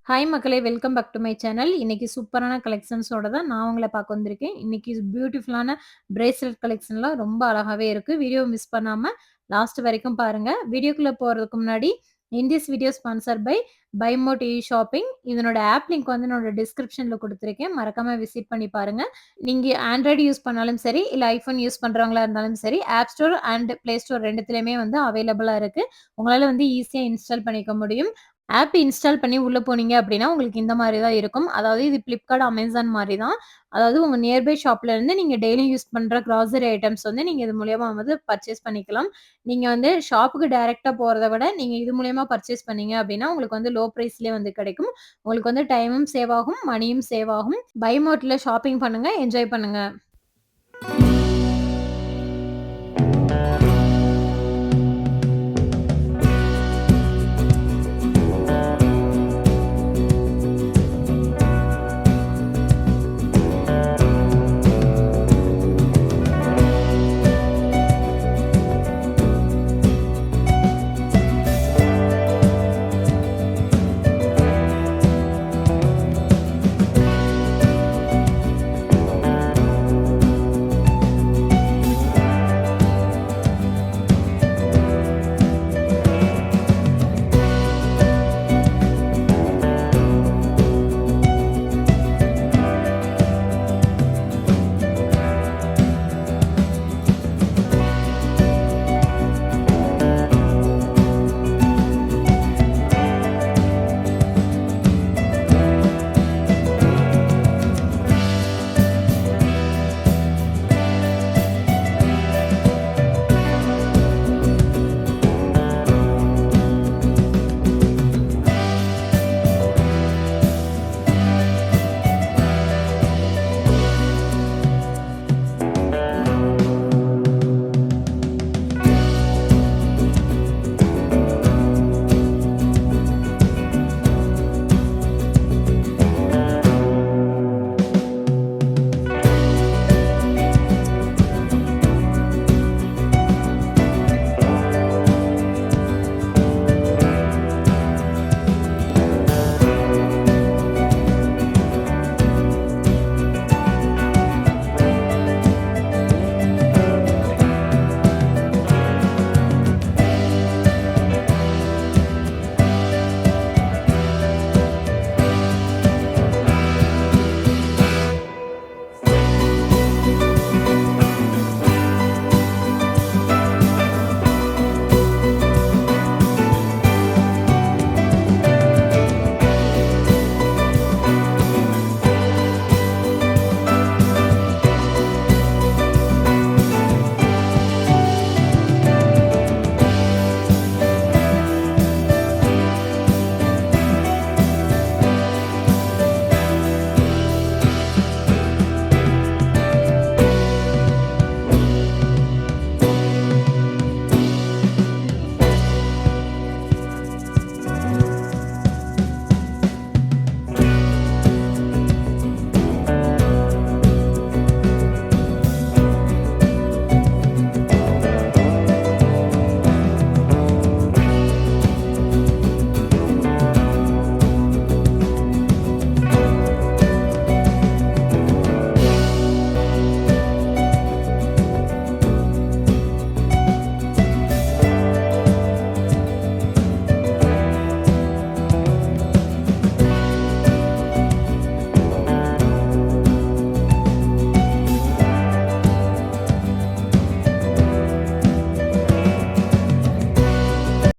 Hi மக்களே! Welcome back to my channel. இன்னைக்கு சூப்பரான கலெக்ஷன்ஸோட தான் நான் உங்கள பார்க்க வந்திருக்கேன். இன்னைக்கு பியூட்டிஃபுல்லான பிரேஸ்லெட் கலெக்ஷன்லாம் ரொம்ப அழகாவே இருக்கு. வீடியோவ மிஸ் பண்ணாம லாஸ்ட் வரைக்கும் பாருங்க. வீடியோக்குள்ள போறதுக்கு முன்னாடி in this video sponsored by BuyMote shopping. இதனோட ஆப் லிங்க் வந்து என்னோட டிஸ்கிரிப்ஷன்ல குடுத்துருக்கேன். மறக்காம விசிட் பண்ணி பாருங்க. நீங்க ஆண்ட்ராய்டு யூஸ் பண்ணாலும் சரி, இல்ல ஐஃபோன் யூஸ் பண்றவங்களா இருந்தாலும் சரி, app store and play store 2த்துலயுமே வந்து அவைலபிளா இருக்கு. உங்களால வந்து ஈஸியா இன்ஸ்டால் பண்ணிக்க முடியும். ஆப் இன்ஸ்டால் பண்ணி உள்ள போனீங்க அப்டின்னா, உங்களுக்கு இந்த மாரி தான் இருக்கும். அதாவது இது Flipkart, Amazon மாரி தான். அதாவது உங்க நியர்பை ஷாப்ல இருந்து நீங்க டெய்லி யூஸ் பண்ற கிராசரி ஐட்டம்ஸ் வந்து நீங்க இது மூலியமா வந்து பர்ச்சேஸ் பண்ணிக்கலாம். நீங்க வந்து ஷாப்புக்கு டைரக்ட்டா போறத விட, நீங்க இது மூலியமா பர்ச்சேஸ் பண்ணீங்க அப்டின்னா, உங்களுக்கு வந்து லோ பிரைஸ்லயே வந்து கிடைக்கும். உங்களுக்கு வந்து டைமும் சேவ் ஆகும், மணியும் சேவ் ஆகும். பை மோட்ல ஷாப்பிங் பண்ணுங்க, என்ஜாய் பண்ணுங்க.